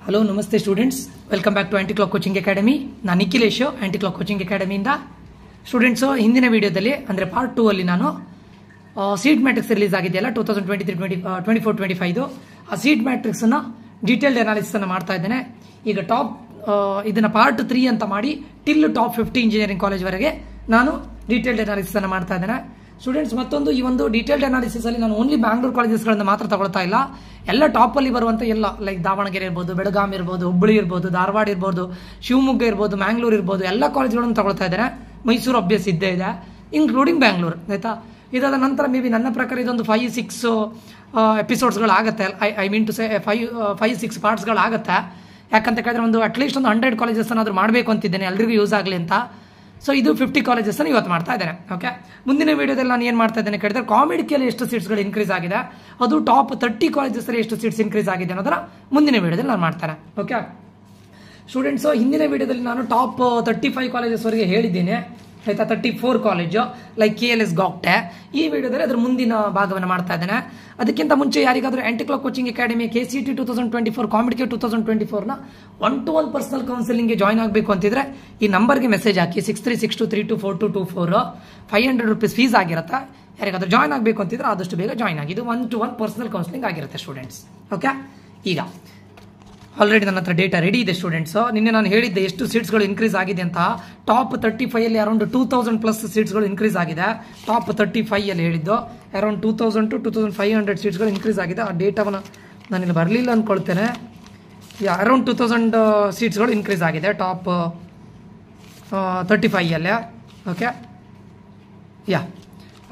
Hello ನಮಸ್ತೆ students, welcome back to anti clock coaching academy. ನಾನು anti clock coaching ಅಕಾಡೆಮಿಯಿಂದ. Students, ಹಿಂದಿನ ವಿಡಿಯೋದಲ್ಲಿ ಅಂದರೆ ಪಾರ್ಟ್ 2 ಅಲ್ಲಿ ನಾನು ಸೀಟ್ ಮ್ಯಾಟ್ರಿಕ್ಸ್ ರಿಲೀಸ್ ಆಗಿದೆಯಲ್ಲ 2023-24-25 ಆ ಸೀಟ್ ಮ್ಯಾಟ್ರಿಕ್ಸನ್ನು ಡೀಟೇಲ್ಡ್ ಅನಾಲಿಸಿಸನ್ನು ಮಾಡ್ತಾ ಇದ್ದೇನೆ. ಈಗ ಇದನ್ನು ಪಾರ್ಟ್ 3 ಅಂತ ಮಾಡಿ ಟಿಲ್ ಟಾಪ್ 50 ಇಂಜಿನಿಯರಿಂಗ್ ಕಾಲೇಜ್ವರೆಗೆ ನಾನು ಡೀಟೇಲ್ಡ್ ಅನಾಲಿಸಿಸನ್ನು ಮಾಡ್ತಾ ಇದ್ದೇನೆ. ಸ್ಟೂಡೆಂಟ್ಸ್, ಮತ್ತೊಂದು ಈ ಒಂದು ಡೀಟೇಲ್ಡ್ ಅನಾಲಿಸಿಸ್ ಅಲ್ಲಿ ನಾನು ಓನ್ಲಿ ಬ್ಯಾಂಗ್ಳೂರ್ ಕಾಲೇಜಸ್ಗಳನ್ನು ಮಾತ್ರ ತಗೊಳ್ತಾ ಇಲ್ಲ, ಎಲ್ಲ ಟಾಪಲ್ಲಿ ಬರುವಂಥ ಎಲ್ಲ ಲೈಕ್ ದಾವಣಗೆರೆ ಇರ್ಬೋದು, ಬೆಳಗಾಂ ಇರ್ಬೋದು, ಹುಬ್ಬಳ್ಳಿ ಇರ್ಬೋದು, ಧಾರವಾಡ ಇರ್ಬೋದು, ಶಿವಮೊಗ್ಗ ಇರ್ಬೋದು, ಮ್ಯಾಂಗ್ಳೂರ್ ಇರ್ಬೋದು, ಎಲ್ಲ ಕಾಲೇಜ್ಗಳನ್ನು ತಗೊಳ್ತಾ ಇದ್ದೇನೆ. ಮೈಸೂರು ಅಭ್ಯಾಸ ಇದ್ದೇ ಇದೆ, ಇನ್ಕ್ಲೂಡಿಂಗ್ ಬ್ಯಾಂಗ್ಳೂರ್. ಆಯ್ತಾ, ಇದಾದ ನಂತರ ಮೇ ಬಿ ನನ್ನ ಪ್ರಕಾರ ಇದೊಂದು 5-6 ಎಪಿಸೋಡ್ಸ್ಗಳಾಗುತ್ತೆ. I mean to say 5-6 ಪಾರ್ಟ್ಸ್ಗಳಾಗುತ್ತೆ. ಯಾಕಂತ ಕೇಳಿದ್ರೆ ಒಂದು ಅಟ್ಲೀಸ್ಟ್ ಒಂದು 100 ಕಾಲೇಜಸ್ ಆದರೂ ಮಾಡಬೇಕು ಅಂತಿದ್ದೇನೆ, ಎಲ್ರಿಗೂ ಯೂಸ್ ಆಗಲಿ ಅಂತ. ಸೊ ಇದು 50 ಕಾಲೇಜಸ್ ಇವತ್ತು ಮಾಡ್ತಾ ಇದ್ದೇನೆ. ಓಕೆ, ಮುಂದಿನ ವಿಡಿಯೋದಲ್ಲಿ ನಾನು ಏನು ಮಾಡ್ತಾ ಇದ್ದೇನೆ ಕೇಳಿದ್ರೆ ಕಾಮಿಡಿಯಲ್ಲಿ ಎಷ್ಟು ಸೀಟ್ಸ್ಗಳು ಇನ್ಕ್ರೀಸ್ ಆಗಿದೆ, ಅದು ಟಾಪ್ 30 ಕಾಲೇಜಸ್ ಎಷ್ಟು ಸೀಟ್ಸ್ ಇನ್ಕ್ರೀಸ್ ಆಗಿದೆ ಅನ್ನೋದರ ಮುಂದಿನ ವಿಡಿಯೋದಲ್ಲಿ ನಾನು ಮಾಡ್ತೇನೆ. ಓಕೆ ಸ್ಟೂಡೆಂಟ್ಸು, ಹಿಂದಿನ ವಿಡಿಯೋದಲ್ಲಿ ನಾನು ಟಾಪ್ 35 ಕಾಲೇಜಸ್ವರೆಗೆ ಹೇಳಿದ್ದೇನೆ. ಆಯ್ತಾ, 34 ಕಾಲೇಜು ಲೈಕ್ KLS ಗಾಕ್ಟೆ. ಈ ವಿಡಿಯೋದಲ್ಲಿ ಅದರ ಮುಂದಿನ ಭಾಗವನ್ನು ಮಾಡ್ತಾ ಇದ್ದೇನೆ. ಅದಕ್ಕಿಂತ ಮುಂಚೆ ಯಾರಿಗಾದರೂ anti clock coaching academy KCET 2024 competitive 2024ನ 1-to-1 ಪರ್ಸನಲ್ ಕೌನ್ಸಿಲಿಂಗ್ಗೆ ಜಾಯ್ನ್ ಆಗಬೇಕು ಅಂತಿದ್ರೆ ಈ ನಂಬರ್ಗೆ ಮೆಸೇಜ್ ಹಾಕಿ 6362324224. 500 ರೂಪೀಸ್ ಫೀಸ್ ಆಗಿರುತ್ತೆ. ಯಾರಿಗಾದ್ರೂ ಜಾಯ್ನ್ ಆಗಬೇಕು ಅಂತಿದ್ರೆ ಆದಷ್ಟು ಬೇಗ ಜಾಯ್ನ್ ಆಗಿ. ಇದು 1-to-1 ಪರ್ಸನಲ್ ಕೌನ್ಸಿಲಿಂಗ್ ಆಗಿರುತ್ತೆ ಸ್ಟೂಡೆಂಟ್ಸ್. ಓಕೆ, ಈಗ ಆಲ್ರೆಡಿ ನನ್ನ ಹತ್ರ ಡೇಟಾ ರೆಡಿ ಇದೆ ಸ್ಟೂಡೆಂಟ್ಸ್. ನಿನ್ನೆ ನಾನು ಹೇಳಿದ್ದೆ ಎಷ್ಟು ಸೀಟ್ಸ್ಗಳು ಇನ್ಕ್ರೀಸ್ ಆಗಿದೆ ಅಂತ. ಟಾಪ್ 35 ಅಲ್ಲಿ ಅರೌಂಡ್ 2000+ ಸೀಟ್ಸ್ಗಳು ಇನ್ಕ್ರೀಸ್ ಆಗಿದೆ. ಟಾಪ್ 35 ಅಲ್ಲಿ ಹೇಳಿದ್ದು ಅರೌಂಡ್ 2000 to 2500 ಸೀಟ್ಸ್ಗಳು ಇನ್ಕ್ರೀಸ್ ಆಗಿದೆ. ಆ ಡೇಟಾವನ್ನು ನಾನಿಲ್ಲಿ ಬರಲಿಲ್ಲ ಅಂದ್ಕೊಳ್ತೇನೆ. ಅರೌಂಡ್ 2000 ಸೀಟ್ಸ್ಗಳು ಇನ್ಕ್ರೀಸ್ ಆಗಿದೆ ಟಾಪ್ 35 ಅಲ್ಲೇ. ಓಕೆ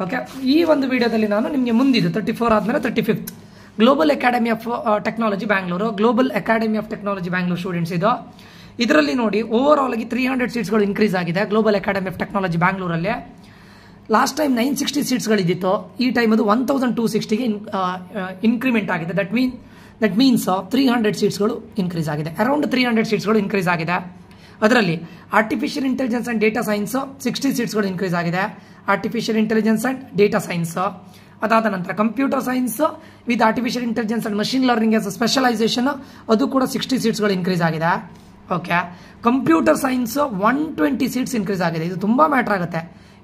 ಓಕೆ, ಈ ಒಂದು ವಿಡಿಯೋದಲ್ಲಿ ನಾನು ನಿಮಗೆ ಮುಂದಿದ್ದು 34 ಆದಮೇಲೆ 35th global academy of technology Bangalore, global academy of technology Bangalore students. ಇದರಲ್ಲಿ ನೋಡಿ ಓವರ್ ಆಲ್ ಆಗಿ 300 ಸೀಟ್ಸ್ಗಳು ಇನ್ಕ್ರೀಸ್ ಆಗಿದೆ ಗ್ಲೋಬಲ್ ಅಕಾಡೆಮಿ ಆಫ್ ಟೆಕ್ನಾಲಜಿ ಬ್ಯಾಂಗ್ಳೂರಲ್ಲಿ. ಲಾಸ್ಟ್ ಟೈಮ್ 960 ಸೀಟ್ಸ್ಗಳಿದ್ದಿತ್ತು, ಈ ಟೈಮ್ ಅದು 1260ಗೆ ಇನ್ಕ್ರಿಮೆಂಟ್ ಆಗಿದೆ. ದಟ್ ಮೀನ್ಸ್ 300 ಸೀಟ್ಸ್ಗಳು ಇನ್ಕ್ರೀಸ್ ಆಗಿದೆ. ಅರೌಂಡ್ 300 ಸೀಟ್ಸ್ಗಳು ಇನ್ಕ್ರೀಸ್ ಆಗಿದೆ. ಅದರಲ್ಲಿ artificial intelligence and data science 60 ಸೀಟ್ಸ್ಗಳು ಇನ್ಕ್ರೀಸ್ ಆಗಿದೆ. Artificial intelligence and data science, ಅದಾದ ನಂತರ computer science with artificial intelligence and machine learning as specialisation, ಅದು ಕೂಡ 60 ಸೀಟ್ಸ್ಗಳು ಇನ್ಕ್ರೀಸ್ ಆಗಿದೆ. Okay, computer science 120 seats increase ಆಗಿದೆ. ಇದು ತುಂಬ ಮ್ಯಾಟ್ರ್ ಆಗುತ್ತೆ.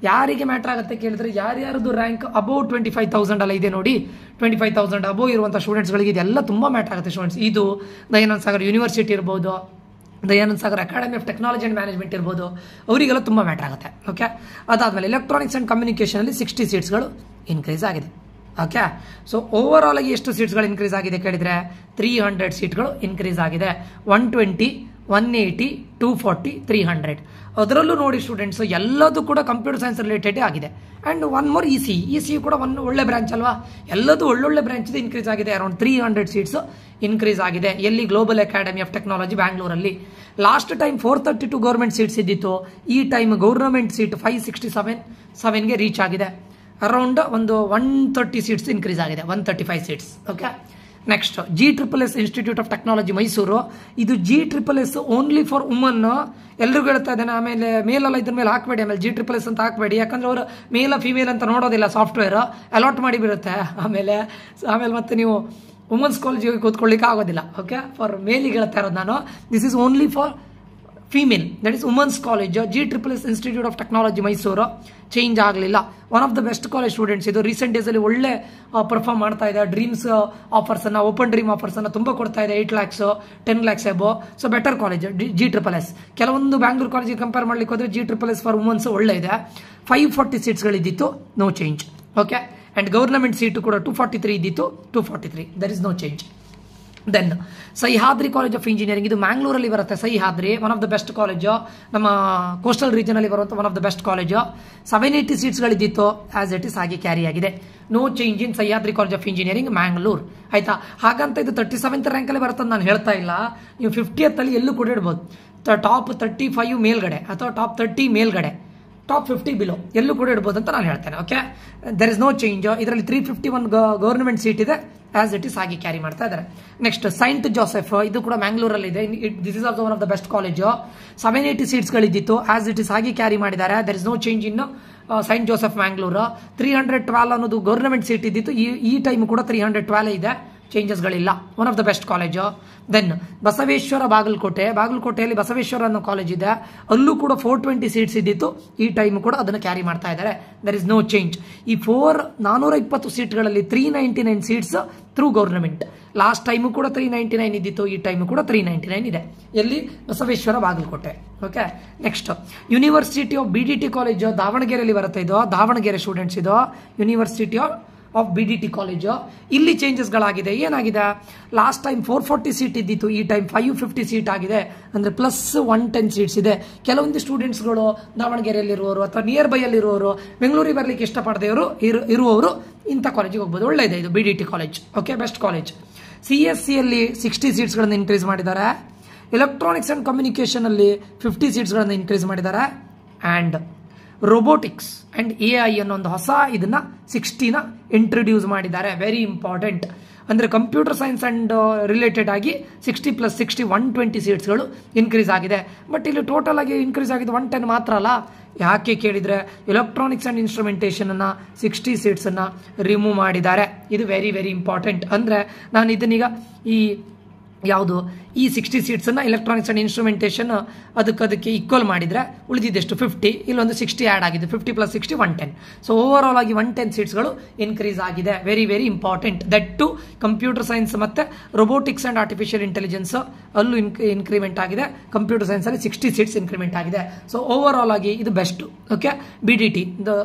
ಯಾರಿಗೆ ಮ್ಯಾಟ್ರ್ ಆಗುತ್ತೆ ಕೇಳಿದ್ರೆ ಯಾರ್ಯಾರದು ರ್ಯಾಂಕ್ ಅಬೌವ್ 25,000 ಅಲ್ಲ ಇದೆ ನೋಡಿ, 25,000 ಅಬೌವ್ ಇರುವಂಥ ಸ್ಟೂಡೆಂಟ್ಸ್ಗಳಿಗೆ ಇದೆಲ್ಲ ತುಂಬ ಮ್ಯಾಟ್ರ್ ಆಗುತ್ತೆ ಸ್ಟೂಡೆಂಟ್ಸ್. ಇದು ದಯಾನಂದ ಸಾಗರ್ ಯೂನಿವರ್ಸಿಟಿ ಇರ್ಬೋದು, Dayananda Sagar academy of technology and management ಇರ್ಬೋದು, ಅವರಿಗೆಲ್ಲ ತುಂಬ ಮ್ಯಾಟ್ರ್ ಆಗುತ್ತೆ. ಓಕೆ, ಅದಾದಮೇಲೆ ಎಲೆಕ್ಟ್ರಾನಿಕ್ಸ್ ಅಂಡ್ ಕಮ್ಯುನಿಕೇಷನಲ್ಲಿ 60 ಸೀಟ್ಸ್ಗಳು ಇನ್ಕ್ರೀಸ್ ಆಗಿದೆ. ಓಕೆ, ಸೊ ಓವರ್ ಆಲ್ ಆಗಿ ಎಷ್ಟು ಸೀಟ್ಸ್ಗಳು ಇನ್ಕ್ರೀಸ್ ಆಗಿದೆ ಕೇಳಿದರೆ 300 ಸೀಟ್ಗಳು ಇನ್ಕ್ರೀಸ್ ಆಗಿದೆ. 120, 180, 240, 300. ಅದರಲ್ಲೂ ನೋಡಿ ಸ್ಟೂಡೆಂಟ್ಸ್ ಎಲ್ಲದೂ ಕೂಡ ಕಂಪ್ಯೂಟರ್ ಸೈನ್ಸ್ ರಿಲೇಟೆಡ್ ಆಗಿದೆ. And one more E C ಕೂಡ ಒಂದು ಒಳ್ಳೆ ಬ್ರಾಂಚ್ ಅಲ್ವಾ, ಎಲ್ಲದೂ ಒಳ್ಳೊಳ್ಳೆ ಬ್ರಾಂಚ್ ಇದೆ, ಇನ್ಕ್ರೀಸ್ ಆಗಿದೆ. ಅರೌಂಡ್ 300 ಸೀಟ್ಸ್ ಇನ್ಕ್ರೀಸ್ ಆಗಿದೆ. ಎಲ್ಲಿ? ಗ್ಲೋಬಲ್ ಅಕಾಡೆಮಿ ಆಫ್ ಟೆಕ್ನಾಲಜಿ ಬ್ಯಾಂಗ್ಳೂರಲ್ಲಿ. ಲಾಸ್ಟ್ ಟೈಮ್ 432 ಗೌರ್ಮೆಂಟ್ ಸೀಟ್ಸ್ ಇದ್ದಿತ್ತು, ಈ ಟೈಮ್ ಗೌರ್ಮೆಂಟ್ ಸೀಟ್ 567ಗೆ ರೀಚ್ ಆಗಿದೆ. ಅರೌಂಡ್ ಒಂದು 130 ಸೀಟ್ಸ್ ಇನ್ಕ್ರೀಸ್ ಆಗಿದೆ, 135 seats. Okay, next GSSS institute of technology Mysuru. ಇದು GSSS ಓನ್ಲಿ ಫಾರ್ ವುಮನ್. ಎಲ್ರಿಗೂ ಹೇಳ್ತಾ ಇದ್ದೇನೆ. ಆಮೇಲೆ ಮೇಲೆಲ್ಲ ಇದ್ರ ಮೇಲೆ ಹಾಕಬೇಡಿ, ಆಮೇಲೆ GSSS ಅಂತ ಹಾಕಬೇಡಿ, ಯಾಕಂದ್ರೆ ಅವರು ಮೇಲ ಫಿಮೇಲ್ ಅಂತ ನೋಡೋದಿಲ್ಲ, ಸಾಫ್ಟ್ವೇರ್ ಅಲಾಟ್ ಮಾಡಿ ಬಿಡುತ್ತೆ. ಆಮೇಲೆ ಮತ್ತೆ ನೀವು ವುಮನ್ಸ್ ಕಾಲೇಜಿಗೆ ಕೂತ್ಕೊಳ್ಳಿಕ್ಕೆ ಆಗೋದಿಲ್ಲ. ಓಕೆ, ಫಾರ್ ಮೇಲಿಗೆ ಹೇಳ್ತಾ ಇರೋದು ನಾನು. This is only for female, that is women's college. GSSS institute of technology Mysuru change ಆಗಲಿಲ್ಲ. One of the best college students. ಇದು ರೀಸೆಂಟ್ ಡೇಸಲ್ಲಿ ಒಳ್ಳೆ ಪರ್ಫಾರ್ಮ್ ಮಾಡ್ತಾ ಇದೆ. ಡ್ರೀಮ್ಸ್ ಆಫರ್ಸನ್ನು, ಓಪನ್ ಡ್ರೀಮ್ ಆಫರ್ಸನ್ನು ತುಂಬ ಕೊಡ್ತಾ ಇದೆ. 8 lakhs 10 lakhs above. So better college GSSS. ಕೆಲವೊಂದು ಬ್ಯಾಂಗ್ಳೂರ್ ಕಾಲೇಜಿಗೆ ಕಂಪೇರ್ ಮಾಡ್ಲಿಕ್ಕೆ ಹೋದರೆ GSSS ಫಾರ್ ವುಮನ್ಸ್ ಒಳ್ಳೆ ಇದೆ. 540 ಸೀಟ್ಸ್ಗಳಿದ್ದಿತ್ತು, no change. Okay, and government seat ಕೂಡ 243 ಇದ್ದಿತ್ತು, 243. There is no change. Then Sahyadri college of engineering, ಇದು ಮ್ಯಾಂಗ್ಳೂರಲ್ಲಿ ಬರುತ್ತೆ. Sahyadri one of the best college, ನಮ್ಮ ಕೋಸ್ಟಲ್ ರೀಜನಲ್ಲಿ ಬರುವಂಥ one of the best college. 780 ಸೀಟ್ಸ್ಗಳಿದ್ದಿತ್ತು, ಆಸ್ ಇಟ್ ಇಸ್ ಹಾಗೆ ಕ್ಯಾರಿ ಆಗಿದೆ. No change in Sahyadri college of engineering Mangalore. ಆಯ್ತಾ, ಹಾಗಂತ ಇದು 37th ರ್ಯಾಂಕಲ್ಲಿ ಬರುತ್ತೆ ನಾನು ಹೇಳ್ತಾ ಇಲ್ಲ. ನೀವು 50th ಅಲ್ಲಿ ಎಲ್ಲೂ ಕೂಡ ಇಡ್ಬೋದು. ಟಾಪ್ 35 ಮೇಲ್ಗಡೆ ಅಥವಾ ಟಾಪ್ 30 ಮೇಲ್ಗಡೆ, ಟಾಪ್ 50 ಬಿಲೋ ಎಲ್ಲೂ ಕೂಡ ಇಡ್ಬೋದು ಅಂತ ನಾನು ಹೇಳ್ತೇನೆ. Okay, there is no change. ಇದರಲ್ಲಿ 351 ಗವರ್ನಮೆಂಟ್ ಸೀಟ್ ಇದೆ, ಆಸ್ ಇಟ್ ಇಸ್ ಹಾಗೆ ಕ್ಯಾರಿ ಮಾಡ್ತಾ ಇದ್ದಾರೆ. ನೆಕ್ಸ್ಟ್ ಸೈಂಟ್ ಜೋಸೆಫ್, ಇದು ಕೂಡ ಮ್ಯಾಂಗ್ಳೂರಲ್ಲಿ ಇದೆ. This is also one of the best college. 780 ಸೀಟ್ಸ್ಗಳಿದ್ದಿತ್ತು, ಆಸ್ ಇಟ್ ಇಸ್ ಹಾಗೆ ಕ್ಯಾರಿ ಮಾಡಿದ್ದಾರೆ. There is no change in saint Joseph Mangalore. 312 ಅನ್ನೋದು ಗವರ್ನಮೆಂಟ್ ಸೀಟ್ ಇದ್ದಿತ್ತು, ಈ ಟೈಮ್ ಕೂಡ 312 ಇದೆ, ಚೇಂಜಸ್ಗಳಿಲ್ಲ. One of the best college. Then Basaveshwara ಬಾಗಲಕೋಟೆಯಲ್ಲಿ ಬಸವೇಶ್ವರ ಅನ್ನೋ ಕಾಲೇಜ್ ಇದೆ, ಅಲ್ಲೂ ಕೂಡ 420 ಸೀಟ್ಸ್ ಇದ್ದಿತ್ತು. ಈ ಟೈಮ್ ಕೂಡ ಅದನ್ನು ಕ್ಯಾರಿ ಮಾಡ್ತಾ ಇದ್ದಾರೆ. There is no change. ಈ 420 ಸೀಟ್ಗಳಲ್ಲಿ 399 seats through government. Last time ಕೂಡ 399 ಇದ್ದಿತ್ತು, ಈ ಟೈಮು ಕೂಡ 399 ಇದೆ. ಎಲ್ಲಿ? Basaveshwara Bagalkote. Okay, next university of BDT college ದಾವಣಗೆರೆಯಲ್ಲಿ ಬರುತ್ತೆ. ಇದು ದಾವಣಗೆರೆ ಸ್ಟೂಡೆಂಟ್ಸ್. ಇದು ಯೂನಿವರ್ಸಿಟಿ ಆಫ್ BDT ಕಾಲೇಜು. ಇಲ್ಲಿ ಚೇಂಜಸ್ಗಳಾಗಿದೆ. ಏನಾಗಿದೆ? ಲಾಸ್ಟ್ ಟೈಮ್ 440 ಸೀಟ್ ಇದ್ದಿತ್ತು, ಈ ಟೈಮ್ 550 ಸೀಟ್ ಆಗಿದೆ. ಅಂದರೆ ಪ್ಲಸ್ 110 ಸೀಟ್ಸ್ ಇದೆ. ಕೆಲವೊಂದು ಸ್ಟೂಡೆಂಟ್ಸ್ಗಳು ದಾವಣಗೆರೆಯಲ್ಲಿರುವವರು ಅಥವಾ ನಿಯರ್ ಬೈ ಅಲ್ಲಿರುವವರು, ಬೆಂಗಳೂರಿಗೆ ಬರಲಿಕ್ಕೆ ಇಷ್ಟಪಡದವರು ಇರುವವರು ಇಂಥ ಕಾಲೇಜಿಗೆ ಹೋಗ್ಬೋದು. ಒಳ್ಳೆಯದು ಇದು BDT college. Okay, best college. CSCಯಲ್ಲಿ 60 ಸೀಟ್ಸ್ಗಳನ್ನು ಇನ್ಕ್ರೀಸ್ ಮಾಡಿದ್ದಾರೆ. ಎಲೆಕ್ಟ್ರಾನಿಕ್ಸ್ ಆ್ಯಂಡ್ ಕಮ್ಯುನಿಕೇಷನ್ ಅಲ್ಲಿ 50 ಸೀಟ್ಸ್ಗಳನ್ನು ಇನ್ಕ್ರೀಸ್ ಮಾಡಿದ್ದಾರೆ. ಆ್ಯಂಡ್ ರೋಬೋಟಿಕ್ಸ್ ಆ್ಯಂಡ್ AI ಅನ್ನೋ ಒಂದು ಹೊಸ ಇದನ್ನ 60ನ ಇಂಟ್ರೊಡ್ಯೂಸ್ ಮಾಡಿದ್ದಾರೆ. Very important. ಅಂದರೆ ಕಂಪ್ಯೂಟರ್ ಸೈನ್ಸ್ ಆ್ಯಂಡ್ ರಿಲೇಟೆಡ್ ಆಗಿ 60 + 60 120 ಸೀಟ್ಸ್ಗಳು ಇನ್ಕ್ರೀಸ್ ಆಗಿದೆ. ಬಟ್ ಇಲ್ಲಿ ಟೋಟಲ್ ಆಗಿ ಇನ್ಕ್ರೀಸ್ ಆಗಿದೆ 110 ಮಾತ್ರ ಅಲ್ಲ. ಯಾಕೆ ಕೇಳಿದರೆ ಎಲೆಕ್ಟ್ರಾನಿಕ್ಸ್ ಆ್ಯಂಡ್ ಇನ್ಸ್ಟ್ರುಮೆಂಟೇಷನನ್ನು 60 ಸೀಟ್ಸನ್ನು ರಿಮೂವ್ ಮಾಡಿದ್ದಾರೆ. ಇದು ವೆರಿ ವೆರಿ ಇಂಪಾರ್ಟೆಂಟ್. ಅಂದರೆ ನಾನು ಇದನ್ನೀಗ ಯಾವುದು ಈ 60 ಸೀಟ್ಸನ್ನು ಎಲೆಕ್ಟ್ರಾನಿಕ್ಸ್ ಆ್ಯಂಡ್ ಇನ್ಸ್ಟ್ರುಮೆಂಟೇಷನ್ ಅದಕ್ಕೆ ಈಕ್ವಲ್ ಮಾಡಿದರೆ ಉಳಿದಿದ್ದೆಷ್ಟು 50, ಇಲ್ಲೊಂದು 60 ಆ್ಯಡ್ ಆಗಿದೆ. 50 + 60 110. ಸೊ ಓವರ್ ಆಲ್ ಆಗಿ 110 ಸೀಟ್ಸ್ಗಳು ಇನ್ಕ್ರೀಸ್ ಆಗಿದೆ. Very very important. That to computer science ಮತ್ತು ರೋಬೋಟಿಕ್ಸ್ ಆ್ಯಂಡ್ ಆರ್ಟಿಫಿಷಿಯಲ್ ಇಂಟೆಲಿಜೆನ್ಸ್ ಅಲ್ಲೂ ಇನ್ಕ್ರಿಮೆಂಟ್ ಆಗಿದೆ. ಕಂಪ್ಯೂಟರ್ ಸೈನ್ಸಲ್ಲಿ 60 ಸೀಟ್ಸ್ ಇನ್ಕ್ರಿಮೆಂಟ್ ಆಗಿದೆ. ಸೊ ಓವರ್ ಆಲ್ ಆಗಿ ಇದು ಬೆಸ್ಟ್. ಓಕೆ, BDT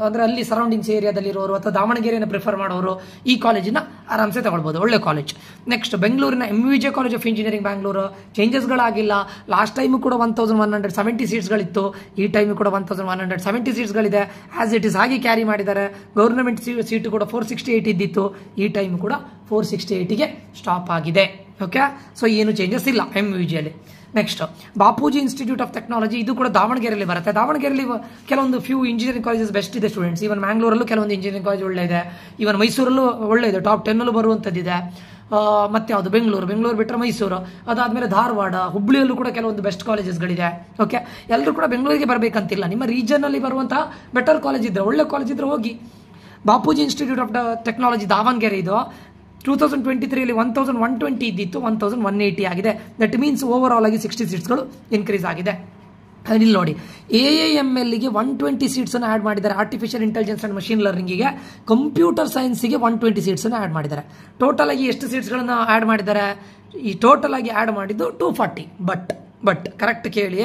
ಅಂದರೆ ಅಲ್ಲಿ ಸರೌಂಡಿಂಗ್ಸ್ ಏರಿಯಾದಲ್ಲಿರೋರು ಅಥವಾ ದಾವಣಗೆರೆಯನ್ನು ಪ್ರಿಫರ್ ಮಾಡೋರು ಈ ಕಾಲೇಜಿನ ಆರಾಮ್ಸೆ ತಗೊಳ್ಬೋದು. ಒಳ್ಳೆ ಕಾಲೇಜ್. ನೆಕ್ಸ್ಟ್ ಬೆಂಗಳೂರಿನ MVJ college of engineering Bangalore. ಚೇಂಜಸ್ಗಳಾಗಿಲ್ಲ. ಲಾಸ್ಟ್ ಟೈಮು ಕೂಡ 1170 ಸೀಟ್ಸ್ಗಳಿತ್ತು, ಈ ಟೈಮು ಕೂಡ 1170 ಸೀಟ್ಸ್ಗಳಿದೆ. ಆಸ್ ಇಟ್ ಇಸ್ ಹಾಗೆ ಕ್ಯಾರಿ ಮಾಡಿದ್ದಾರೆ. ಗೌರ್ನಮೆಂಟ್ ಸೀಟು ಕೂಡ 468 ಇದ್ದಿತ್ತು, ಈ ಟೈಮ್ ಕೂಡ 468ಗೆ ಸ್ಟಾಪ್ ಆಗಿದೆ. ಓಕೆ, ಸೊ ಏನು ಚೇಂಜಸ್ ಇಲ್ಲ MVJಲ್ಲಿ. Next Bapuji institute of technology. ಇದು ಕೂಡ ದಾವಣಗೆರೆಯಲ್ಲಿ ಬರುತ್ತೆ. ದಾವಣಗೆರೆಯಲ್ಲಿ ಕೆಲವೊಂದು ಫ್ಯೂ ಇಂಜಿನಿಯರಿಂಗ್ ಕಾಲೇಜಸ್ ಬೆಸ್ಟ್ ಇದೆ ಸ್ಟೂಡೆಂಟ್ಸ್. ಈವನ್ ಮ್ಯಾಂಗ್ಳೂರಲ್ಲೂ ಕೆಲವೊಂದು ಇಂಜಿನಿಯರಿಂಗ್ ಕಾಲೇಜ್ ಒಳ್ಳೆ ಇದೆ. ಈವನ್ ಮೈಸೂರಲ್ಲೂ ಒಳ್ಳೆ ಇದೆ, ಟಾಪ್ 10 ಬರುವಂಥದ್ದಿದೆ. ಮತ್ತೆ ಯಾವುದು ಬೆಂಗಳೂರು ಬಿಟ್ಟರೆ ಮೈಸೂರು, ಅದಾದಮೇಲೆ ಧಾರವಾಡ, ಹುಬ್ಬಳ್ಳಿಯಲ್ಲೂ ಕೂಡ ಕೆಲವೊಂದು ಬೆಸ್ಟ್ ಕಾಲೇಜಸ್ಗಳಿದೆ. ಓಕೆ, ಎಲ್ಲರೂ ಕೂಡ ಬೆಂಗಳೂರಿಗೆ ಬರಬೇಕಂತಿಲ್ಲ. ನಿಮ್ಮ ರೀಜನಲ್ಲಿ ಬರುವಂತಹ ಬೆಟರ್ ಕಾಲೇಜ್ ಇದ್ದರೆ, ಒಳ್ಳೆ ಕಾಲೇಜ್ ಇದ್ದರೆ ಹೋಗಿ. Bapuji institute of technology Davanagere ಇದು 2023 1120 ಇದ್ದಿತ್ತು, 1180 ಆಗಿದೆ. ದಟ್ ಮೀನ್ಸ್ ಓವರ್ ಆಲ್ ಆಗಿ 60 ಸೀಟ್ಸ್ಗಳು ಇನ್ಕ್ರೀಸ್ ಆಗಿದೆ. ಇಲ್ಲಿ ನೋಡಿ, AIMLಗೆ 120 ಸೀಟ್ಸನ್ನು ಆ್ಯಡ್ ಮಾಡಿದ್ದಾರೆ. ಆರ್ಟಿಫಿಷಿಯಲ್ ಇಂಟೆಲಿಜೆನ್ಸ್ ಆ್ಯಂಡ್ ಮಷಿನ್ ಲರ್ನಿಂಗಿಗೆ, ಕಂಪ್ಯೂಟರ್ ಸೈನ್ಸಿಗೆ 120 ಸೀಟ್ಸನ್ನು ಆ್ಯಡ್ ಮಾಡಿದ್ದಾರೆ. ಟೋಟಲ್ ಆಗಿ ಎಷ್ಟು ಸೀಟ್ಸ್ಗಳನ್ನು ಆ್ಯಡ್ ಮಾಡಿದ್ದಾರೆ? ಈ ಟೋಟಲ್ ಆಗಿ ಆ್ಯಡ್ ಮಾಡಿದ್ದು 240. ಬಟ್ ಕರೆಕ್ಟ್ ಕೇಳಿ,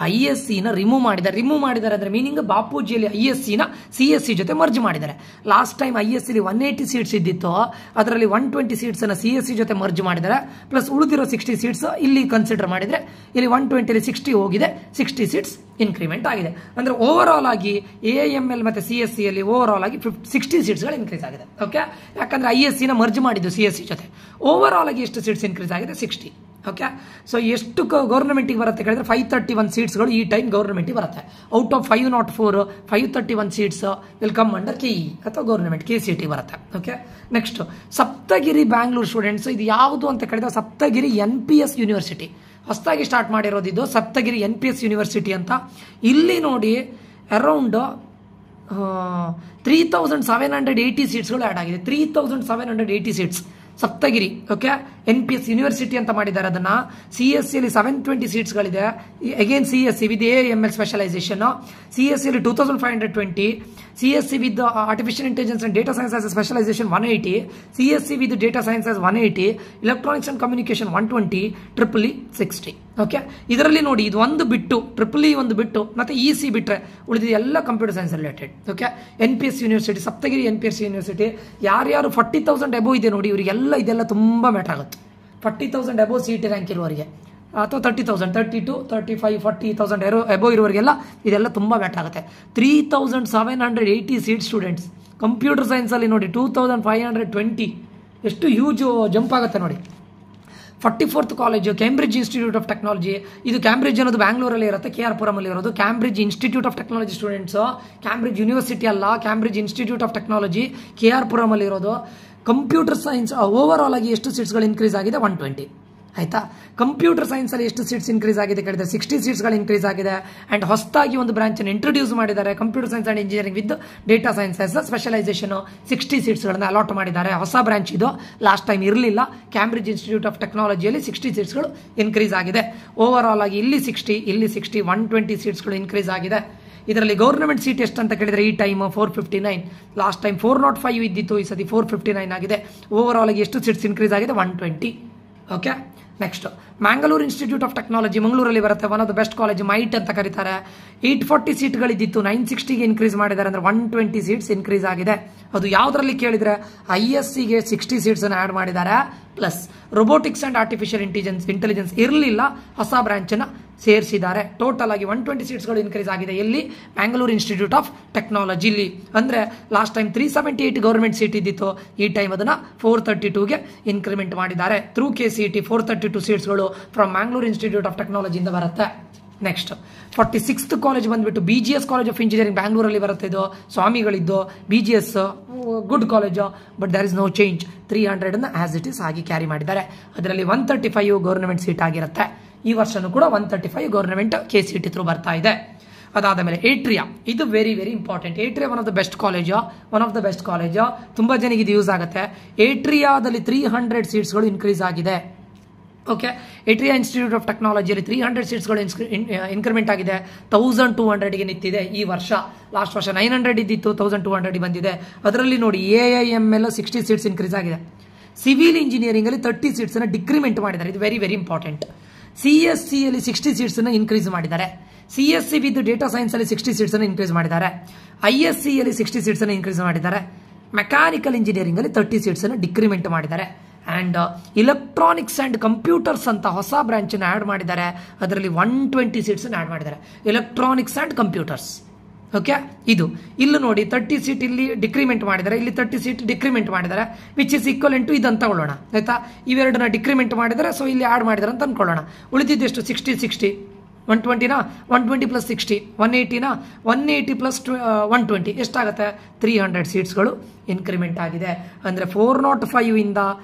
ISCನ ರಿಮೂವ್ ಮಾಡಿದ್ದಾರೆ ಅಂದರೆ ಮೀನಿಂಗ್ ಬಾಪೂಜಿಯಲ್ಲಿ ISCನ CSC ಜೊತೆ ಮರ್ಜ್ ಮಾಡಿದ್ದಾರೆ. ಲಾಸ್ಟ್ ಟೈಮ್ ISCಲಿ 180 ಸೀಟ್ಸ್ ಇದ್ದಿತ್ತು, ಅದರಲ್ಲಿ 120 ಸೀಟ್ಸನ್ನು CSC ಜೊತೆ ಮರ್ಜ್ ಮಾಡಿದ್ದಾರೆ. ಪ್ಲಸ್ ಉಳಿದಿರೋ 60 ಸೀಟ್ಸ್ ಇಲ್ಲಿ ಕನ್ಸಿಡರ್ ಮಾಡಿದರೆ ಇಲ್ಲಿ 120ಲಿ 60 ಹೋಗಿದೆ, 60 ಸೀಟ್ಸ್ ಇನ್ಕ್ರಿಮೆಂಟ್ ಆಗಿದೆ. ಅಂದರೆ ಓವರ್ ಆಲ್ ಆಗಿ AIML ಮತ್ತು CSCಯಲ್ಲಿ ಓವರ್ ಆಲ್ ಆಗಿ 60 ಸೀಟ್ಸ್ಗಳು ಇನ್ಕ್ರೀಸ್ ಆಗಿದೆ. ಓಕೆ, ಯಾಕಂದರೆ ISCನ ಮರ್ಜ್ ಮಾಡಿದ್ದು CSC ಜೊತೆ. ಓವರ್ ಆಲ್ ಆಗಿ ಎಷ್ಟು ಸೀಟ್ಸ್ ಇನ್ಕ್ರೀಸ್ ಆಗಿದೆ? 60. ಓಕೆ, ಸೊ ಎಷ್ಟು ಗೌರ್ಮೆಂಟಿಗೆ ಬರುತ್ತೆ ಕೇಳಿದ್ರೆ 531 ಸೀಟ್ಸ್ಗಳು ಈ ಟೈಮ್ ಗೌರ್ಮೆಂಟಿಗೆ ಬರುತ್ತೆ. Out of 504 531 seats will come under KE ಅಥವಾ ಗೌರ್ಮೆಂಟ್ KCT ಬರುತ್ತೆ. Okay, next Saptagiri Bangalore students. ಇದು ಯಾವುದು ಅಂತ ಕೇಳಿದ್ರೆ ಸಪ್ತಗಿರಿ NPS ಯೂನಿವರ್ಸಿಟಿ. ಹೊಸದಾಗಿ ಸ್ಟಾರ್ಟ್ ಮಾಡಿರೋದು ಇದು ಸಪ್ತಗಿರಿ NPS ಯೂನಿವರ್ಸಿಟಿ ಅಂತ. ಇಲ್ಲಿ ನೋಡಿ ಅರೌಂಡ್ 3780 ಸೀಟ್ಸ್ಗಳು ಆ್ಯಡ್ ಆಗಿದೆ. 3780 seats Saptagiri. Okay, NPS university ಅಂತ ಮಾಡಿದ್ದಾರೆ ಅದನ್ನ. CSCಯಲ್ಲಿ 720 ಸೀಟ್ಸ್ಗಳಿದೆ. Again CSC with AIML specialisation. CSCಯಲ್ಲಿ 2520, CSC with artificial intelligence and data science as specialisation 180, CSC with data science as 180, electronics and communication 120, EEE 60. Okay, ಇದರಲ್ಲಿ ನೋಡಿ ಇದು ಒಂದು ಬಿಟ್ಟು EEE ಒಂದು ಬಿಟ್ಟು ಮತ್ತೆ EC ಬಿಟ್ಟರೆ ಉಳಿದಿದೆ ಎಲ್ಲ computer science related. Okay, NPS university, Saptagiri NPS university. ಯಾರ್ಯಾರು 40,000 ಅಬೋವ್ ಇದೆ ನೋಡಿ, ಇವರಿಗೆಲ್ಲ ಇದೆಲ್ಲ ತುಂಬ ಮ್ಯಾಟರ್ ಆಗುತ್ತೆ. 40,000 ಅಬೋವ್ CET ರ್ಯಾಂಕ್ ಇರುವವರಿಗೆ ಅಥವಾ 30,000, 32, 35, 40,000 ಅಬೋವ್ ಇರುವವರಿಗೆಲ್ಲ ಇದೆಲ್ಲ ತುಂಬ ಮ್ಯಾಟರ್ ಆಗುತ್ತೆ. 3780 ಸೀಟ್ ಸ್ಟೂಡೆಂಟ್ಸ್. ಕಂಪ್ಯೂಟರ್ ಸೈನ್ಸಲ್ಲಿ ನೋಡಿ 2520, ಎಷ್ಟು ಹ್ಯೂಜ್ ಜಂಪ್ ಆಗುತ್ತೆ ನೋಡಿ. 44th college Cambridge institute of technology. ಇದು ಕ್ಯಾಂಬ್ರಿಡ್ಜ್ ಅನ್ನೋದು ಬ್ಯಾಂಗ್ಳೂರಲ್ಲಿ ಇರುತ್ತೆ, KR ಪುರಮಲ್ಲಿ ಇರೋದು. Cambridge institute of technology students, Cambridge university ಅಲ್ಲ, Cambridge institute of technology KR ಪುರಮಲ್ಲಿ ಇರೋದು. ಕಂಪ್ಯೂಟರ್ ಸೈನ್ಸ್ ಓವರ್ ಆಲ್ ಆಗಿ ಎಷ್ಟು ಸೀಟ್ಸ್ಗಳು ಇನ್ಕ್ರೀಸ್ ಆಗಿದೆ? 120. ಆಯ್ತಾ. ಕಂಪ್ಯೂಟರ್ ಸೈನ್ಸ್ ಅಲ್ಲಿ ಎಷ್ಟು ಸೀಟ್ಸ್ ಇನ್ಕ್ರೀಸ್ ಆಗಿದೆ ಕೇಳಿದ್ರೆ 60 ಸೀಟ್ಸ್ಗಳು ಇನ್ಕ್ರೀಸ್ ಆಗಿದೆ. ಅಂಡ್ ಹೊಸದಾಗಿ ಒಂದು ಬ್ರಾಂಚ್ ಅನ್ನು ಇಂಟ್ರೊಡ್ಯೂಸ್ ಮಾಡಿದ್ದಾರೆ, computer science and engineering with data science as specialisation. 60 ಸೀಟ್ಸ್ಗಳನ್ನ ಅಲಾಟ್ ಮಾಡಿದ್ದಾರೆ. ಹೊಸ ಬ್ರಾಂಚ್ ಇದು, ಲಾಸ್ಟ್ ಟೈಮ್ ಇರಲಿಲ್ಲ. ಕ್ಯಾಂಬ್ರಿಡ್ಜ್ ಇನ್ಸ್ಟಿಟ್ಯೂಟ್ ಆಫ್ ಟೆಕ್ನಾಲಜಿಯಲ್ಲಿ 60 ಸೀಟ್ಸ್ಗಳು ಇನ್ಕ್ರೀಸ್ ಆಗಿದೆ. ಓವರ್ ಆಲ್ ಆಗಿ ಇಲ್ಲಿ 60, ಇಲ್ಲಿ 60, 120 ಸೀಟ್ಸ್ಗಳು ಇನ್ಕ್ರೀಸ್ ಆಗಿದೆ. ಇದರಲ್ಲಿ ಗೌರ್ಮೆಂಟ್ ಸೀಟ್ ಎಷ್ಟು ಅಂತ ಕೇಳಿದ್ರೆ ಈ ಟೈಮ್ 459, ಲಾಸ್ಟ್ ಟೈಮ್ 405 ಇದ್ದಿತ್ತು, ಈ ಸತಿ 459 ಆಗಿದೆ. ಓವರ್ ಆಲ್ ಆಗಿ ಎಷ್ಟು ಸೀಟ್ಸ್ ಇನ್ಕ್ರೀಸ್ ಆಗಿದೆ? 120. Okay. Next Mangalore institute of technology ಮಂಗಳೂರಲ್ಲಿ ಬರುತ್ತೆ. One of the best college, MITE ಅಂತ ಕರೀತಾರೆ. 840 ಸೀಟ್ಗಳಿದ್ದಿತ್ತು, 960ಗೆ ಇನ್ಕ್ರೀಸ್ ಮಾಡಿದ್ದಾರೆ, ಅಂದ್ರೆ 120 ಸೀಟ್ಸ್ ಇನ್ಕ್ರೀಸ್ ಆಗಿದೆ. ಅದು ಯಾವುದರಲ್ಲಿ ಕೇಳಿದ್ರೆ ISCಗೆ 60 ಸೀಟ್ಸ್ ಅನ್ನು ಆಡ್ ಮಾಡಿದ್ದಾರೆ. Plus robotics and artificial intelligence ಇರಲಿಲ್ಲ, ಹೊಸ ಬ್ರಾಂಚ್ ಅನ್ನು ಸೇರಿಸಿದ್ದಾರೆ. ಟೋಟಲ್ ಆಗಿ 120 ಸೀಟ್ಸ್ಗಳು ಇನ್ಕ್ರೀಸ್ ಆಗಿದೆ. ಎಲ್ಲಿ? ಮ್ಯಾಂಗ್ಳೂರ್ ಇನ್ಸ್ಟಿಟ್ಯೂಟ್ ಆಫ್ ಟೆಕ್ನಾಲಜಿಲಿ. ಅಂದ್ರೆ ಲಾಸ್ಟ್ ಟೈಮ್ 378 ಗೌರ್ಮೆಂಟ್ ಸೀಟ್ ಇದ್ದಿತ್ತು, ಈ ಟೈಮ್ ಅದನ್ನ 432ಗೆ ಇನ್ಕ್ರಿಮೆಂಟ್ ಮಾಡಿದ್ದಾರೆ. ಥ್ರೂ KCET 432 ಸೀಟ್ಸ್ಗಳು ಫ್ರಮ್ ಮ್ಯಾಂಗ್ಳೂರ್ ಇನ್ಸ್ಟಿಟ್ಯೂಟ್ ಆಫ್ ಟೆಕ್ನಾಲಜಿಯಿಂದ ಬರುತ್ತೆ. ನೆಕ್ಸ್ಟ್ 46th ಕಾಲೇಜ್ ಬಂದ್ಬಿಟ್ಟು BGS ಕಾಲೇಜ್ ಆಫ್ ಇಂಜಿನಿಯರಿಂಗ್ ಬ್ಯಾಂಗ್ಳೂರಲ್ಲಿ ಬರುತ್ತೆ. ಇದು ಸ್ವಾಮಿಗಳಿದ್ದು BGS good college, but there is no change. 300 ಅನ್ನ ಆಸ್ ಇಟ್ ಇಸ್ ಆಗಿ ಕ್ಯಾರಿ ಮಾಡಿದ್ದಾರೆ. ಅದರಲ್ಲಿ 135 ಗೌರ್ಮೆಂಟ್ ಸೀಟ್ ಆಗಿರುತ್ತೆ. ಈ ವರ್ಷನೂ ಕೂಡ 135 ಗೌರ್ಮೆಂಟ್ KCET ಥ್ರೂ ಬರ್ತಾ ಇದೆ. ಅದಾದ ಮೇಲೆ ಏಟ್ರಿಯಾ, ಇದು very very important. Atria one of the best college, ತುಂಬಾ ಜನಕ್ಕೆ ಇದು ಯೂಸ್ ಆಗುತ್ತೆ. ಏಟ್ರಿಯಾದಲ್ಲಿ 300 ಸೀಟ್ಸ್ಗಳು ಇನ್ಕ್ರೀಸ್ ಆಗಿದೆ. ಓಕೆ. ಏಟ್ರಿಯಾ ಇನ್ಸ್ಟಿಟ್ಯೂಟ್ ಆಫ್ ಟೆಕ್ನಾಲಜಿಯಲ್ಲಿ 300 ಸೀಟ್ಸ್ಗಳು ಇನ್ಕ್ರಿಮೆಂಟ್ ಆಗಿದೆ. 1200ಗೆ ನಿಂತಿದೆ ಈ ವರ್ಷ. ಲಾಸ್ಟ್ ವರ್ಷ 900 ಇದ್ದಿತ್ತು, 1200 ಬಂದಿದೆ. ಅದರಲ್ಲಿ ನೋಡಿ AIML 60 ಸೀಟ್ಸ್ ಇನ್ಕ್ರೀಸ್ ಆಗಿದೆ. ಸಿವಿಲ್ ಇಂಜಿನಿಯರಿಂಗ್ ಅಲ್ಲಿ 30 ಸೀಟ್ಸ್ ಅನ್ನು ಡಿಕ್ರಿಮೆಂಟ್ ಮಾಡಿದ್ದಾರೆ. ಇದು ವೆರಿ ವೆರಿ ಇಂಪಾರ್ಟೆಂಟ್. CSC ಅಲ್ಲಿ 60 ಸೀಟ್ಸ್ ಅನ್ನು ಇನ್ಕ್ರೀಸ್ ಮಾಡಿದ್ದಾರೆ. CSC ವಿತ್ ಡೇಟಾ ಸೈನ್ಸ್ ಅಲ್ಲಿ 60 ಸೀಟ್ಸ್ ಅನ್ನು ಇನ್ಕ್ರೀಸ್ ಮಾಡಿದ್ದಾರೆ. ISC ಅಲ್ಲಿ 60 ಸೀಟ್ಸ್ ಅನ್ನು ಇನ್ಕ್ರೀಸ್ ಮಾಡಿದ್ದಾರೆ. ಮೆಕ್ಯಾನಿಕಲ್ ಇಂಜಿನಿಯರಿಂಗ್ ಅಲ್ಲಿ 30 ಸೀಟ್ಸ್ ಅನ್ನು ಡಿಕ್ರಿಮೆಂಟ್ ಮಾಡಿದ್ದಾರೆ. ಅಂಡ್ ಇಲೆಕ್ಟ್ರಾನಿಕ್ಸ್ ಅಂಡ್ ಕಂಪ್ಯೂಟರ್ಸ್ ಅಂತ ಹೊಸ ಬ್ರಾಂಚ್ ಅನ್ನು ಆಡ್ ಮಾಡಿದ್ದಾರೆ. ಅದರಲ್ಲಿ 120 ಸೀಟ್ಸ್ ಅನ್ನು ಆಡ್ ಮಾಡಿದ್ದಾರೆ, ಎಲೆಕ್ಟ್ರಾನಿಕ್ಸ್ ಅಂಡ್ ಕಂಪ್ಯೂಟರ್ಸ್. ಓಕೆ. ಇದು ಇಲ್ಲಿ ನೋಡಿ 30 ಸೀಟ್ ಇಲ್ಲಿ ಡಿಕ್ರಿಮೆಂಟ್ ಮಾಡಿದ್ದಾರೆ, ಇಲ್ಲಿ 30 ಸೀಟ್ ಡಿಕ್ರಿಮೆಂಟ್ ಮಾಡಿದ್ದಾರೆ, ವಿಚ್ ಇಸ್ ಈಕ್ವಲೆಂಟ್ ಟು ಇದಂತ ತಗೊಳ್ಳೋಣ. ಆಯ್ತಾ. ಇವೆರಡನ್ನ ಡಿಕ್ರಿಮೆಂಟ್ ಮಾಡಿದ್ದಾರೆ, ಸೊ ಇಲ್ಲಿ ಆಡ್ ಮಾಡಿದ್ದಾರೆ ಅಂತ ಅನ್ಕೊಳ್ಳೋಣ. ಉಳಿದಿದ್ದೆಷ್ಟು? 60, 120ನಾ? 120 ಪ್ಲಸ್ 60 180ನಾ? 180 ಪ್ಲಸ್ 120 ಎಷ್ಟಾಗುತ್ತೆ? 300 ಸೀಟ್ಸ್ಗಳು ಇನ್ಕ್ರಿಮೆಂಟ್ ಆಗಿದೆ. ಅಂದರೆ 405 ಇಂದ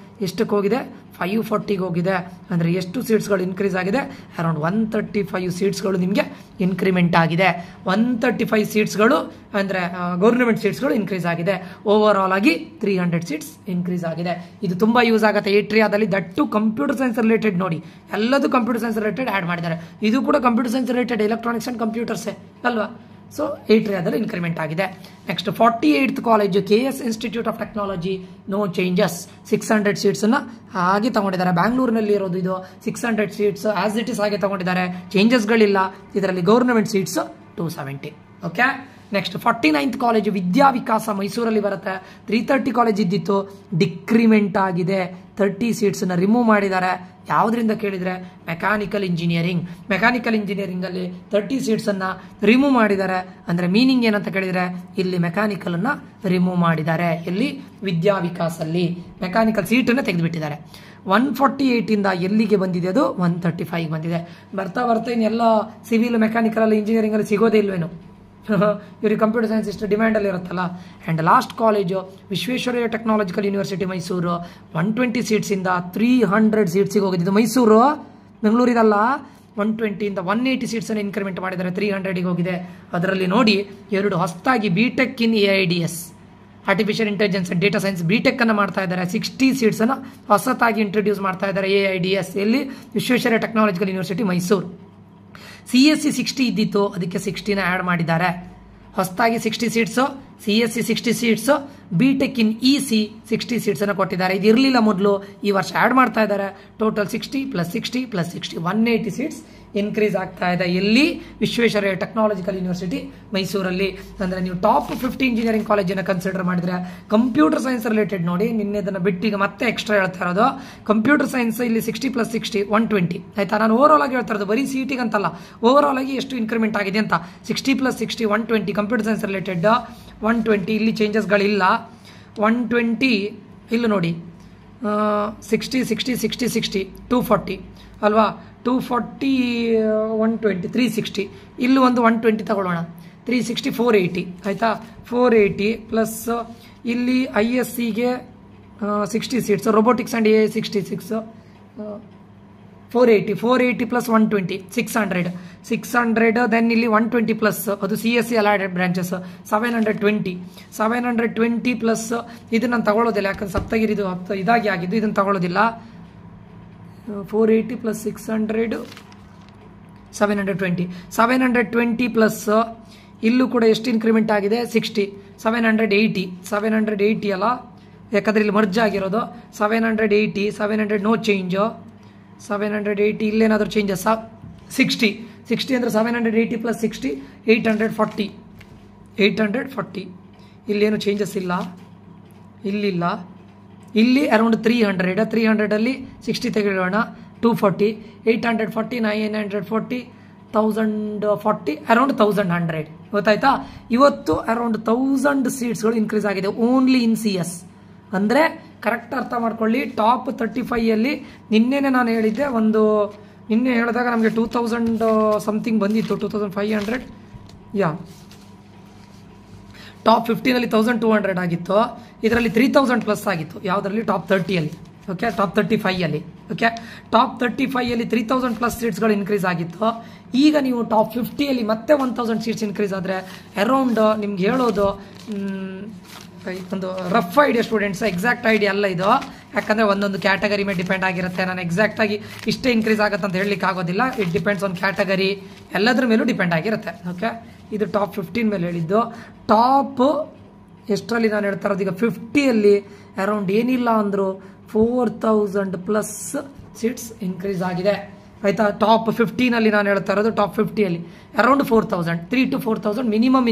ಎಷ್ಟಕ್ಕೆ ಹೋಗಿದೆ? 540ಗೆ ಹೋಗಿದೆ. ಅಂದರೆ ಎಷ್ಟು ಸೀಟ್ಸ್ಗಳು ಇನ್ಕ್ರೀಸ್ ಆಗಿದೆ? ಅರೌಂಡ್ 135 ಸೀಟ್ಸ್ಗಳು ನಿಮಗೆ ಇನ್ಕ್ರಿಮೆಂಟ್ ಆಗಿದೆ. 135 ಸೀಟ್ಸ್ಗಳು ಅಂದರೆ ಗೌರ್ಮೆಂಟ್ ಸೀಟ್ಸ್ಗಳು ಇನ್ಕ್ರೀಸ್ ಆಗಿದೆ. ಓವರ್ ಆಲ್ ಆಗಿ 300 ಸೀಟ್ಸ್ ಇನ್ಕ್ರೀಸ್ ಆಗಿದೆ. ಇದು ತುಂಬ ಯೂಸ್ ಆಗುತ್ತೆ ಏಟ್ರಿಯಾದಲ್ಲಿ. ದಟ್ಟು ಕಂಪ್ಯೂಟರ್ ಸೈನ್ಸ್ ರಿಲೇಟೆಡ್ ನೋಡಿ, ಎಲ್ಲದೂ ಕಂಪ್ಯೂಟರ್ ಸೈನ್ಸ್ ರಿಲೇಟೆಡ್ ಆ್ಯಡ್ ಮಾಡಿದ್ದಾರೆ. ಇದು ಕೂಡ computer science related, electronics and ಕಂಪ್ಯೂಟರ್ಸೇ ಅಲ್ವಾ. ಸೊ ಏಟ್ರಿಯಾದಲ್ಲಿ ಇನ್ಕ್ರಿಮೆಂಟ್ ಆಗಿದೆ. Next 48th college KS institute of technology, no changes. 600 seats ಅನ್ನ ಹಾಗೆ ತಗೊಂಡಿದ್ದಾರೆ. ಬ್ಯಾಂಗ್ಳೂರಿನಲ್ಲಿ ಇರೋದು ಇದು 600 ಸೀಟ್ಸ್ ಆಸ್ ಇಟ್ ಇಸ್ ಹಾಗೆ ತಗೊಂಡಿದ್ದಾರೆ, ಚೇಂಜಸ್ಗಳಿಲ್ಲ. ಇದರಲ್ಲಿ government seats 270. Okay. Next 49th college Vidya Vikasa ಮೈಸೂರಲ್ಲಿ ಬರುತ್ತೆ. 330 ಕಾಲೇಜ್ ಇದ್ದಿತ್ತು, ಡಿಕ್ರಿಮೆಂಟ್ ಆಗಿದೆ. 30 ಸೀಟ್ಸ್ ಅನ್ನ ರಿಮೂವ್ ಮಾಡಿದ್ದಾರೆ. ಯಾವುದರಿಂದ ಕೇಳಿದ್ರೆ ಮೆಕ್ಯಾನಿಕಲ್ ಇಂಜಿನಿಯರಿಂಗ್ ಅಲ್ಲಿ 30 ಸೀಟ್ಸ್ ಅನ್ನ ರಿಮೂವ್ ಮಾಡಿದ್ದಾರೆ. ಅಂದ್ರೆ ಮೀನಿಂಗ್ ಏನಂತ ಕೇಳಿದ್ರೆ ಇಲ್ಲಿ ಮೆಕ್ಯಾನಿಕಲ್ ಅನ್ನ ರಿಮೂವ್ ಮಾಡಿದ್ದಾರೆ. ಎಲ್ಲಿ? ವಿದ್ಯಾ ವಿಕಾಸಲ್ಲಿ ಮೆಕ್ಯಾನಿಕಲ್ ಸೀಟ್ ಅನ್ನ ತೆಗೆದುಬಿಟ್ಟಿದ್ದಾರೆ. 148 ಇಂದ ಎಲ್ಲಿಗೆ ಬಂದಿದೆ? ಅದು 135 ಬಂದಿದೆ. ಬರ್ತಾ ಇನ್ನೆಲ್ಲ ಸಿವಿಲ್, ಮೆಕ್ಯಾನಿಕಲ್ ಅಲ್ಲಿ, ಇಂಜಿನಿಯರಿಂಗ್ ಅಲ್ಲಿ ಸಿಗೋದೇ ಇಲ್ವೇನು? ಇವ್ರಿಗೆ ಕಂಪ್ಯೂಟರ್ ಸೈನ್ಸ್ ಇಷ್ಟು ಡಿಮ್ಯಾಂಡಲ್ಲಿ ಇರುತ್ತಲ್ಲ. And last college Visvesvaraya technological university Mysuru, 120 ಸೀಟ್ಸಿಂದ 300 ಸೀಟ್ಸಿಗೆ ಹೋಗಿದ್ದು. ಮೈಸೂರು, ಬೆಂಗಳೂರಿದಲ್ಲ. 120 ಇಂದ 180 ಸೀಟ್ಸನ್ನು ಇನ್ಕ್ರಿಮೆಂಟ್ ಮಾಡಿದ್ದಾರೆ, 300ಗೆ ಹೋಗಿದೆ. ಅದರಲ್ಲಿ ನೋಡಿ 2 ಹೊಸದಾಗಿ BTech in AIDS, artificial intelligence and data science BTech ಅನ್ನು ಮಾಡ್ತಾ ಇದ್ದಾರೆ. 60 ಸೀಟ್ಸನ್ನು ಹೊಸತಾಗಿ ಇಂಟ್ರೊಡ್ಯೂಸ್ ಮಾಡ್ತಾ ಇದ್ದಾರೆ AIDS ಎಲ್ಲಿ? Visvesvaraya technological university Mysuru. CSC 60 ಇದ್ದಿತ್ತು, ಅದಕ್ಕೆ 60ನ ಆ್ಯಡ್ ಮಾಡಿದ್ದಾರೆ. ಹೊಸದಾಗಿ 60 ಸೀಟ್ಸು, CSC 60 ಸೀಟ್ಸು, BTech ಇನ್ EC 60 ಸೀಟ್ಸನ್ನು ಕೊಟ್ಟಿದ್ದಾರೆ. ಇದು ಇರಲಿಲ್ಲ ಮೊದಲು, ಈ ವರ್ಷ ಆ್ಯಡ್ ಮಾಡ್ತಾ ಇದ್ದಾರೆ. ಟೋಟಲ್ 60 + 60 + 60 180 ಸೀಟ್ಸ್ ಇನ್ಕ್ರೀಸ್ ಆಗ್ತಾ ಇದೆ. ಎಲ್ಲಿ? ವಿಶ್ವೇಶ್ವರಯ್ಯ ಟೆಕ್ನಾಲಜಿಕಲ್ ಯೂನಿವರ್ಸಿಟಿ ಮೈಸೂರಲ್ಲಿ. ಅಂದರೆ ನೀವು ಟಾಪ್ 50 ಇಂಜಿನಿಯರಿಂಗ್ ಕಾಲೇಜನ್ನು ಕನ್ಸಿಡರ್ ಮಾಡಿದ್ರೆ ಕಂಪ್ಯೂಟರ್ ಸೈನ್ಸ್ ರಿಲೇಟೆಡ್ ನೋಡಿ, ನಿನ್ನೆ ಅದನ್ನು ಬಿಟ್ಟು ಈಗ ಮತ್ತೆ ಎಕ್ಸ್ಟ್ರಾ ಹೇಳ್ತಾ ಇರೋದು. ಕಂಪ್ಯೂಟರ್ ಸೈನ್ಸ್ ಇಲ್ಲಿ 60 + 60 120. ಆಯ್ತಾ. ನಾನು ಓವರ್ ಆಲ್ ಆಗಿ ಹೇಳ್ತಾ ಇರೋದು, ಬರೀ CET ಅಂತಲ್ಲ, ಓವರ್ ಆಲ್ ಆಗಿ ಎಷ್ಟು ಇನ್ಕ್ರಿಮೆಂಟ್ ಆಗಿದೆ ಅಂತ. 60 + 60 120 ಕಂಪ್ಯೂಟರ್ ಸೈನ್ಸ್ ರಿಲೇಟೆಡ್ 120. ಇಲ್ಲಿ ಚೇಂಜಸ್ಗಳಿಲ್ಲ. 120 ಇಲ್ಲಿ ನೋಡಿ 60 60 60 60 240 ಅಲ್ವಾ. 240 120 360. ಇಲ್ಲಿ ಒಂದು 120 ತಗೊಳ್ಳೋಣ. 360 480 ಆಯಿತಾ. 480 ಪ್ಲಸ್ ಇಲ್ಲಿ ISCಗೆ 60 seats, robotics and AI 66, 480 plus 120 600 then ಇಲ್ಲಿ 120 ಪ್ಲಸ್ ಅದು CSE ಅಲೈಡೆಡ್ ಬ್ರಾಂಚಸ್ 720 ಪ್ಲಸ್ ಇದನ್ನ ನಾನು ತಗೊಳ್ಳೋದಿಲ್ಲ, ಯಾಕಂದ್ರೆ ಸಪ್ತಗಿರಿ ಇದು ಇದಾಗಿ ಆಗಿದ್ದು, ಇದನ್ನು ತಗೊಳ್ಳೋದಿಲ್ಲ. 480 ಪ್ಲಸ್ 600 720 ಪ್ಲಸ್ ಇಲ್ಲೂ ಕೂಡ ಎಷ್ಟು ಇನ್ಕ್ರಿಮೆಂಟ್ ಆಗಿದೆ 60 780 ಅಲ್ಲ, ಯಾಕಂದ್ರೆ ಇಲ್ಲಿ ಮರ್ಜ್ ಆಗಿರೋದು 780 ನೋ ಚೇಂಜ್ 780 ಇಲ್ಲೇನಾದರೂ ಚೇಂಜಸ್ 60 ಅಂದರೆ 780 ಪ್ಲಸ್ 60 840 ಇಲ್ಲೇನು ಚೇಂಜಸ್ ಇಲ್ಲ, ಇಲ್ಲಿಲ್ಲ. ಇಲ್ಲಿ ಅರೌಂಡ್ 300 60 ತೆಗೆಯೋಣ 240 840 940 1040 ಅರೌಂಡ್ 1100 ಗೊತ್ತಾಯ್ತಾ. ಇವತ್ತು ಅರೌಂಡ್ 1000 ಸೀಟ್ಸ್ಗಳು ಇನ್ಕ್ರೀಸ್ ಆಗಿದೆ ಓನ್ಲಿ ಇನ್ CS. ಅಂದರೆ ಕರೆಕ್ಟ್ ಅರ್ಥ ಮಾಡ್ಕೊಳ್ಳಿ. ಟಾಪ್ 35 ನಿನ್ನೆನೆ ನಾನು ಹೇಳಿದ್ದೆ, ನಿನ್ನೆ ಹೇಳಿದಾಗ ನಮಗೆ 2000 ಸಮಥಿಂಗ್ ಬಂದಿತ್ತು, 2500 ಟಾಪ್ 15 1200 ಆಗಿತ್ತು. ಇದರಲ್ಲಿ 3000 ಪ್ಲಸ್ ಆಗಿತ್ತು ಯಾವುದರಲ್ಲಿ top 30 okay, top 35 okay. Top 35 3000 plus ಸೀಟ್ಸ್ಗಳು ಇನ್ಕ್ರೀಸ್ ಆಗಿತ್ತು. ಈಗ ನೀವು ಟಾಪ್ 50 ಮತ್ತೆ 1000 ಸೀಟ್ಸ್ ಇನ್ಕ್ರೀಸ್ ಆದರೆ ಅರೌಂಡ್ ನಿಮ್ಗೆ ಹೇಳೋದು ಒಂದು rough idea students, exact idea ಅಲ್ಲ ಇದು, ಯಾಕಂದರೆ ಒಂದೊಂದು ಕ್ಯಾಟಗರಿ ಮೇಲೆ ಡಿಪೆಂಡ್ ಆಗಿರುತ್ತೆ. ನಾನು ಎಕ್ಸಾಕ್ಟಾಗಿ ಇಷ್ಟೇ ಇನ್ಕ್ರೀಸ್ ಆಗುತ್ತೆ ಅಂತ ಹೇಳಲಿಕ್ಕೆ ಆಗೋದಿಲ್ಲ. ಇಟ್ ಡಿಪೆಂಡ್ಸ್ ಆನ್ ಕ್ಯಾಟಗರಿ, ಎಲ್ಲದ್ರ ಮೇಲೂ ಡಿಪೆಂಡ್ ಆಗಿರುತ್ತೆ. ಓಕೆ, ಇದು ಟಾಪ್ 15 ಮೇಲೆ ಹೇಳಿದ್ದು. ಟಾಪ್ ಎಷ್ಟರಲ್ಲಿ ನಾನು ಹೇಳ್ತಾ ಇರೋದು, ಈಗ 50 ಅರೌಂಡ್ ಏನಿಲ್ಲ ಅಂದರೂ 4000 ಪ್ಲಸ್ ಸೀಟ್ಸ್ ಇನ್ಕ್ರೀಸ್ ಆಗಿದೆ ಆಯಿತಾ. ಟಾಪ್ 15 ನಾನು ಹೇಳ್ತಾ ಇರೋದು top 50 around 4000 3 to 4000 minimum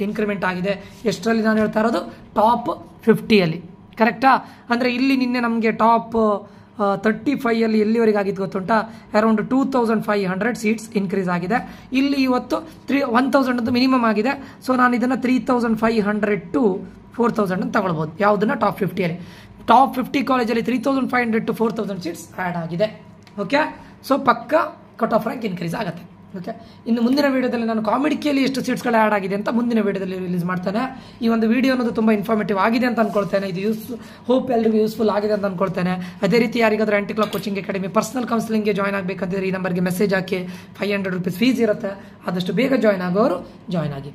increment ಆಗಿದೆ. ಎಷ್ಟರಲ್ಲಿ ನಾನು ಹೇಳ್ತಾ ಇರೋದು ಟಾಪ್ 50 ಕರೆಕ್ಟಾ. ಅಂದರೆ ಇಲ್ಲಿ ನಿನ್ನೆ ನಮಗೆ ಟಾಪ್ 35 ಎಲ್ಲಿವರೆಗೆ ಆಗಿತ್ತು ಗೊತ್ತುಂಟಾ, ಅರೌಂಡ್ 2500 ಸೀಟ್ಸ್ ಇನ್ಕ್ರೀಸ್ ಆಗಿದೆ. ಇಲ್ಲಿ ಇವತ್ತು 1000 ಅಂತ ಮಿನಿಮಮ್ ಆಗಿದೆ. ಸೊ ನಾನು ಇದನ್ನು 3500 to 4000 ಅಂತ ತಗೊಳ್ಬೋದು. ಯಾವುದನ್ನ ಟಾಪ್ 50 ಟಾಪ್ 50 ಕಾಲೇಜಲ್ಲಿ 3500 to 4000 ಸೀಟ್ಸ್ ಆ್ಯಡ್ ಆಗಿದೆ. ಓಕೆ, ಸೊ ಪಕ್ಕ ಕಟ್ ಆಫ್ ರ್ಯಾಂಕ್ ಇನ್ಕ್ರೀಸ್ ಆಗುತ್ತೆ. ಓಕೆ, ಇನ್ನು ಮುಂದಿನ ವೀಡಿಯೋದಲ್ಲಿ ನಾನು ಕಾಮಿಡಿಕೆಯಲ್ಲಿ ಎಷ್ಟು ಸೀಟ್ಸ್ಗಳು ಆ್ಯಡ್ ಆಗಿದೆ ಅಂತ ಮುಂದಿನ ವೀಡಿಯೋದಲ್ಲಿ ರಿಲೀಸ್ ಮಾಡ್ತೇನೆ. ಈ ಒಂದು ವಿಡಿಯೋ ಅನ್ನೋದು ತುಂಬ ಇನ್ಫಾರ್ಮೇಟಿವ್ ಆಗಿದೆ ಅಂತ ಅನ್ಕೊಳ್ತೇನೆ. ಇದು ಹೋಪ್ ಎಲ್ರಿಗೂ ಯೂಸ್ಫುಲ್ ಆಗಿದೆ ಅಂತ ಅನ್ಕೊಳ್ತೇನೆ. ಅದೇ ರೀತಿ ಯಾರಿಗಾದ್ರೂ anti clock coaching academy personal ಕೌನ್ಸಿಲಿಂಗ್ಗೆ ಜಾಯ್ನ್ ಆಗಬೇಕಂತಿದ್ರೆ ಈ ನಂಬರ್ಗೆ ಮೆಸೇಜ್ ಹಾಕಿ. 500 ರೂಪೀಸ್ ಫೀಸ್ ಇರುತ್ತೆ, ಆದಷ್ಟು ಬೇಗ ಜಾಯ್ನ್ ಆಗೋರು ಜಾಯ್ನ್ ಆಗಿ.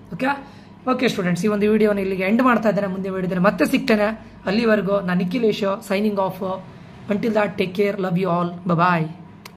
ಓಕೆ ಸ್ಟೂಡೆಂಟ್ಸ್, ಈ ಒಂದು ವಿಡಿಯೋನ ಇಲ್ಲಿಗೆ ಎಂಡ್ ಮಾಡ್ತಾ ಇದ್ದೇನೆ. ಮುಂದೆ ವಿಡಿಯೋದಲ್ಲಿ ಮತ್ತೆ ಸಿಗ್ತೇನೆ. ಅಲ್ಲಿವರೆಗೂ ನಾನು Nikhilesh signing off. Until that take care, love you all, bye.